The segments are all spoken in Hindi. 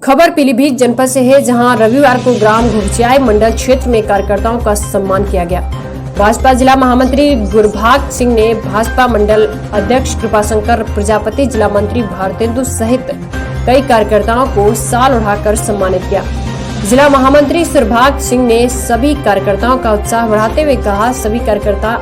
खबर पीलीभीत जनपद से है, जहां रविवार को ग्राम घुघचियाई मंडल क्षेत्र में कार्यकर्ताओं का सम्मान किया गया। भाजपा जिला महामंत्री गुरभाग सिंह ने भाजपा मंडल अध्यक्ष कृपाशंकर प्रजापति, जिला मंत्री भारतेंदु सहित कई कार्यकर्ताओं को शाल ओढ़ाकर सम्मानित किया। जिला महामंत्री सुरभाग सिंह ने सभी कार्यकर्ताओं का उत्साह बढ़ाते हुए कहा, सभी कार्यकर्ता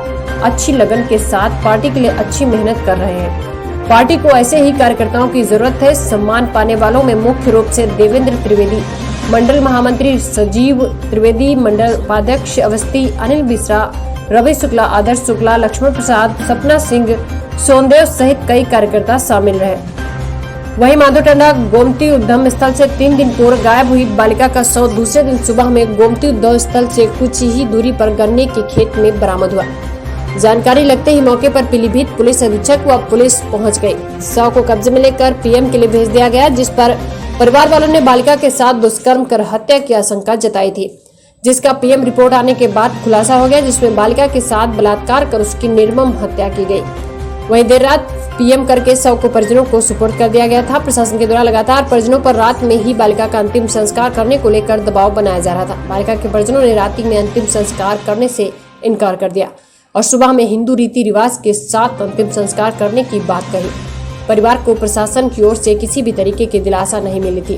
अच्छी लगन के साथ पार्टी के लिए अच्छी मेहनत कर रहे हैं। पार्टी को ऐसे ही कार्यकर्ताओं की जरूरत है। सम्मान पाने वालों में मुख्य रूप से देवेंद्र त्रिवेदी, मंडल महामंत्री सजीव त्रिवेदी, मंडल उपाध्यक्ष अवस्थी अनिल मिश्रा, रवि शुक्ला, आदर्श शुक्ला, लक्ष्मण प्रसाद, सपना सिंह, सोनदेव सहित कई कार्यकर्ता शामिल रहे। वहीं माधोटांडा गोमती उद्यम स्थल से 3 दिन पूर्व गायब हुई बालिका का शव दूसरे दिन सुबह में गोमती उद्यम स्थल से कुछ ही दूरी पर गन्ने के खेत में बरामद हुआ। जानकारी लगते ही मौके पर पीलीभीत पुलिस अधीक्षक व पुलिस पहुंच गई। शव को कब्जे में लेकर पीएम के लिए भेज दिया गया, जिस पर परिवार वालों ने बालिका के साथ दुष्कर्म कर हत्या की आशंका जताई थी, जिसका पीएम रिपोर्ट आने के बाद खुलासा हो गया, जिसमें बालिका के साथ बलात्कार कर उसकी निर्मम हत्या की गई। वहीं देर रात पीएम करके शव को परिजनों को सुपुर्द कर दिया गया था। प्रशासन के द्वारा लगातार परिजनों पर रात में ही बालिका का अंतिम संस्कार करने को लेकर दबाव बनाया जा रहा था। बालिका के परिजनों ने रात्रि में अंतिम संस्कार करने से इनकार कर दिया और सुबह में हिंदू रीति रिवाज के साथ अंतिम संस्कार करने की बात कही। परिवार को प्रशासन की ओर से किसी भी तरीके की दिलासा नहीं मिली थी,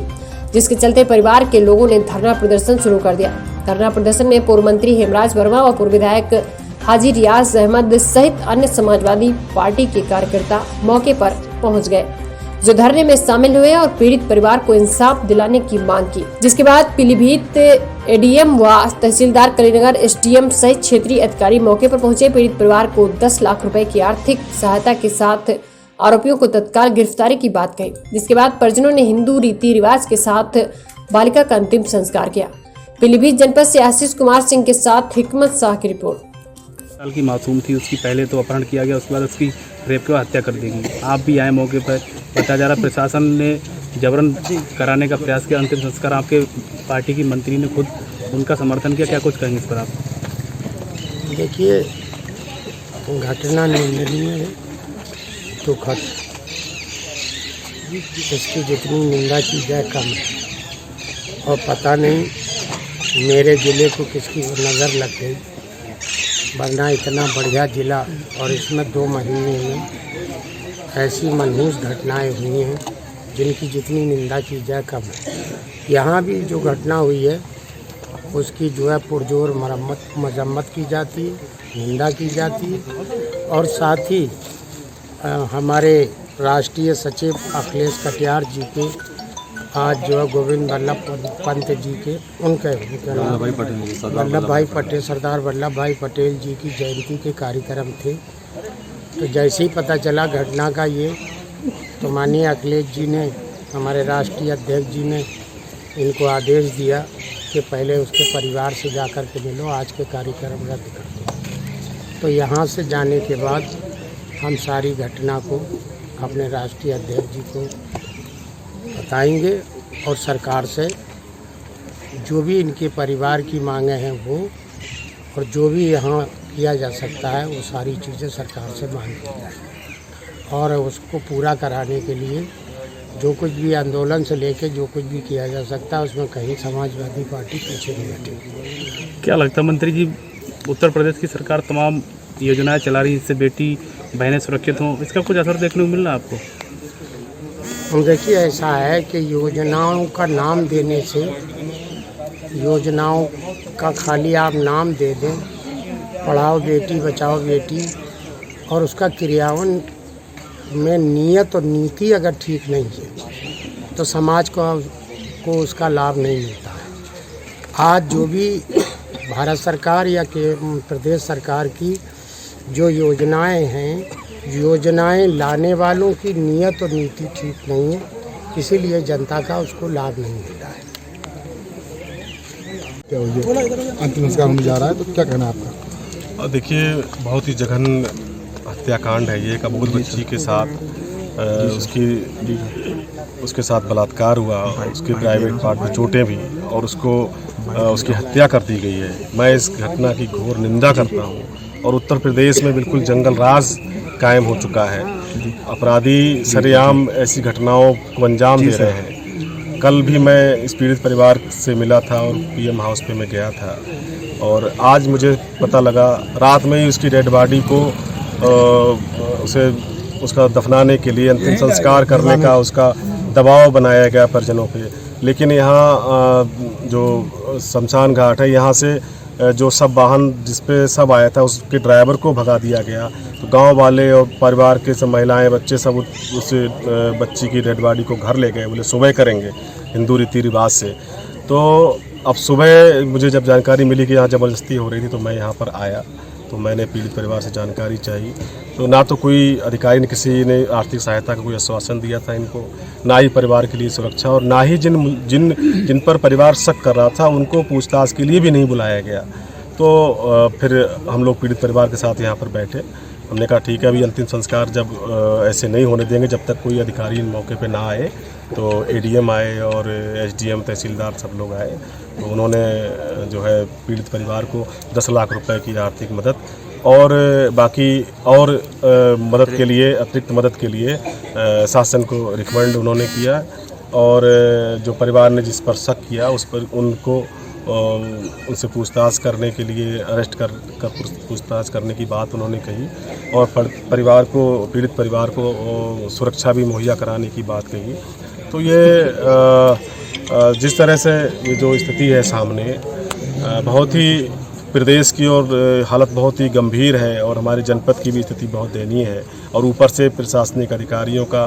जिसके चलते परिवार के लोगों ने धरना प्रदर्शन शुरू कर दिया। धरना प्रदर्शन में पूर्व मंत्री हेमराज वर्मा और पूर्व विधायक हाजी रियाज अहमद सहित अन्य समाजवादी पार्टी के कार्यकर्ता मौके पर पहुंच गए, जो धरने में शामिल हुए और पीड़ित परिवार को इंसाफ दिलाने की मांग की। जिसके बाद पीलीभीत एडीएम व तहसीलदार कलीनगर, एसडीएम सहित क्षेत्रीय अधिकारी मौके पर पहुंचे। पीड़ित परिवार को 10 लाख रुपए की आर्थिक सहायता के साथ आरोपियों को तत्काल गिरफ्तारी की बात कही। जिसके बाद परिजनों ने हिंदू रीति रिवाज के साथ बालिका का अंतिम संस्कार किया। पीलीभीत जनपद से आशीष कुमार सिंह के साथ हिकमत शाह की रिपोर्ट। साल की मासूम थी, उसकी पहले तो अपहरण किया गया, उसके बाद उसकी रेप के बाद हत्या कर दी गई। आप भी आए मौके पर, बताया जा रहा प्रशासन ने जबरन कराने का प्रयास किया। अंतिम संस्कार आपके पार्टी की मंत्री ने खुद उनका समर्थन किया, क्या कुछ कहेंगे इस पर आप? देखिए, घटना निंदनीय है, दुखद, इसकी जितनी निंदा की जाए कम है। और पता नहीं मेरे ज़िले को किसकी नज़र लग गई, वरना इतना बढ़िया ज़िला और इसमें 2 महीने में ऐसी मनहूस घटनाएं हुई हैं जिनकी जितनी निंदा की जाए कम है। यहाँ भी जो घटना हुई है उसकी जो है पुरजोर मजम्मत की जाती है, निंदा की जाती है। और साथ ही हमारे राष्ट्रीय सचिव अखिलेश कटियार जी के आज जो है गोविंद वल्लभ पंत जी के उनके वल्लभ भाई पटेल, सरदार वल्लभ भाई पटेल जी की जयंती के कार्यक्रम थे। तो जैसे ही पता चला घटना का ये, तो माननीय अखिलेश जी ने, हमारे राष्ट्रीय अध्यक्ष जी ने इनको आदेश दिया कि पहले उसके परिवार से जाकर के मिलो, आज के कार्यक्रम रद्द कर दो। तो यहाँ से जाने के बाद हम सारी घटना को अपने राष्ट्रीय अध्यक्ष जी को बताएंगे और सरकार से जो भी इनके परिवार की मांगें हैं वो, और जो भी यहाँ किया जा सकता है वो सारी चीज़ें सरकार से मांग की जाए। और उसको पूरा कराने के लिए जो कुछ भी आंदोलन से लेके जो कुछ भी किया जा सकता है उसमें कहीं समाजवादी पार्टी पीछे नहीं हटेगी। क्या लगता है मंत्री जी, उत्तर प्रदेश की सरकार तमाम योजनाएं चला रही है, इससे बेटी बहनें सुरक्षित हों, इसका कुछ असर देखने को मिल रहा है आपको? देखिए, ऐसा है कि योजनाओं का नाम देने से, योजनाओं का खाली आप नाम दे दें, पढ़ाओ बेटी बचाओ बेटी, और उसका क्रियान्वयन में नियत और नीति अगर ठीक नहीं है तो समाज को उसका लाभ नहीं मिलता है। आज जो भी भारत सरकार या प्रदेश सरकार की जो योजनाएं हैं, योजनाएं लाने वालों की नियत और नीति ठीक नहीं है, इसीलिए जनता का उसको लाभ नहीं मिल रहा है। अंतिम संस्कार होने जा रहा है, तो क्या कहना है आपका? देखिए, बहुत ही जघन हत्याकांड है ये। एक अबोध बच्ची के साथ उसके साथ बलात्कार हुआ, उसके प्राइवेट पार्ट में चोटें भी, और उसकी हत्या कर दी गई है। मैं इस घटना की घोर निंदा करता हूँ। और उत्तर प्रदेश में बिल्कुल जंगल राज कायम हो चुका है। अपराधी सरेआम ऐसी घटनाओं को अंजाम दे रहे हैं। कल भी मैं इस पीड़ित परिवार से मिला था और पीएम हाउस पे मैं गया था, और आज मुझे पता लगा रात में ही उसकी डेड बॉडी को उसे उसका दफनाने के लिए अंतिम संस्कार करने का उसका दबाव बनाया गया परिजनों पे। लेकिन यहाँ जो शमशान घाट है, यहाँ से जो सब वाहन जिस पे सब आया था उसके ड्राइवर को भगा दिया गया। तो गांव वाले और परिवार के सब महिलाएं बच्चे सब उस बच्ची की डेड बॉडी को घर ले गए, बोले सुबह करेंगे हिंदू रीति रिवाज से। तो अब सुबह मुझे जब जानकारी मिली कि यहाँ ज़बरदस्ती हो रही थी तो मैं यहाँ पर आया। तो मैंने पीड़ित परिवार से जानकारी चाहिए, तो ना तो कोई अधिकारी ने किसी ने आर्थिक सहायता का कोई आश्वासन दिया था इनको, ना ही परिवार के लिए सुरक्षा, और ना ही जिन पर परिवार शक कर रहा था उनको पूछताछ के लिए भी नहीं बुलाया गया। तो फिर हम लोग पीड़ित परिवार के साथ यहाँ पर बैठे। हमने कहा ठीक है, अभी अंतिम संस्कार जब ऐसे नहीं होने देंगे जब तक कोई अधिकारी मौके पे ना आए। तो एडीएम आए और एसडीएम तहसीलदार सब लोग आए। तो उन्होंने जो है पीड़ित परिवार को 10 लाख रुपए की आर्थिक मदद और बाकी और मदद के लिए, अतिरिक्त मदद के लिए शासन को रिकमेंड उन्होंने किया। और जो परिवार ने जिस पर शक किया उस पर उनको उनसे पूछताछ करने के लिए अरेस्ट कर पूछताछ करने की बात उन्होंने कही, और परिवार को, पीड़ित परिवार को सुरक्षा भी मुहैया कराने की बात कही। तो ये जिस तरह से ये जो स्थिति है सामने, बहुत ही प्रदेश की और हालत बहुत ही गंभीर है, और हमारे जनपद की भी स्थिति बहुत दयनीय है। और ऊपर से प्रशासनिक अधिकारियों का,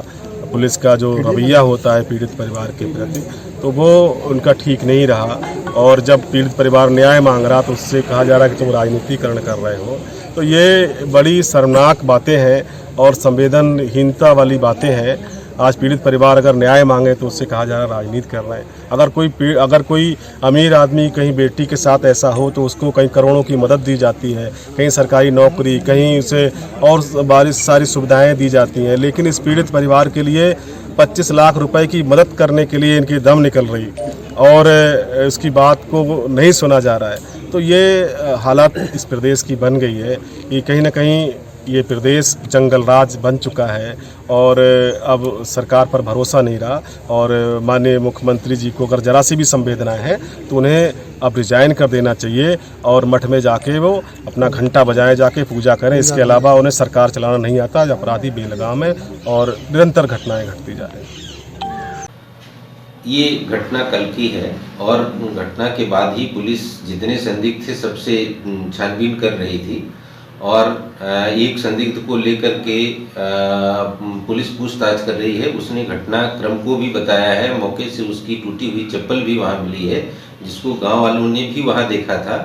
पुलिस का जो रवैया होता है पीड़ित परिवार के प्रति, तो वो उनका ठीक नहीं रहा। और जब पीड़ित परिवार न्याय मांग रहा तो उससे कहा जा रहा है कि तुम राजनीतिकरण कर रहे हो। तो ये बड़ी शर्मनाक बातें हैं और संवेदनहीनता वाली बातें हैं। आज पीड़ित परिवार अगर न्याय मांगे तो उससे कहा जा रहा है राजनीति कर रहे हैं। अगर कोई अमीर आदमी कहीं बेटी के साथ ऐसा हो तो उसको कहीं करोड़ों की मदद दी जाती है, कहीं सरकारी नौकरी, कहीं उसे और सारी सुविधाएं दी जाती हैं। लेकिन इस पीड़ित परिवार के लिए 25 लाख रुपए की मदद करने के लिए इनकी दम निकल रही और उसकी बात को नहीं सुना जा रहा है। तो ये हालत इस प्रदेश की बन गई है कि कहीं ना कहीं ये प्रदेश जंगल राज बन चुका है, और अब सरकार पर भरोसा नहीं रहा। और माननीय मुख्यमंत्री जी को अगर जरा सी भी संवेदना है तो उन्हें अब रिजाइन कर देना चाहिए और मठ में जाके वो अपना घंटा बजाएं, जाके पूजा करें। इसके अलावा उन्हें सरकार चलाना नहीं आता। अपराधी बेलगाम है और निरंतर घटनाएं घटती जा रही हैं। ये घटना कल की है और घटना के बाद ही पुलिस जितने संदिग्ध थे सबसे छानबीन कर रही थी, और एक संदिग्ध को लेकर के पुलिस पूछताछ कर रही है। उसने घटनाक्रम को भी बताया है, मौके से उसकी टूटी हुई चप्पल भी वहाँ मिली है, जिसको गांव वालों ने भी वहाँ देखा था,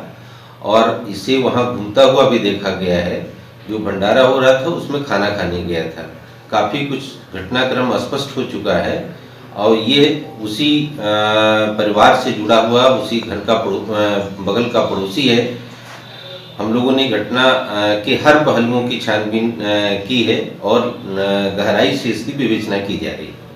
और इसे वहाँ घूमता हुआ भी देखा गया है। जो भंडारा हो रहा था उसमें खाना खाने गया था। काफ़ी कुछ घटनाक्रम स्पष्ट हो चुका है, और ये उसी परिवार से जुड़ा हुआ, उसी घर का बगल का पड़ोसी है। हम लोगों ने घटना के हर पहलुओं की छानबीन की है और गहराई से इसकी विवेचना की जा रही है।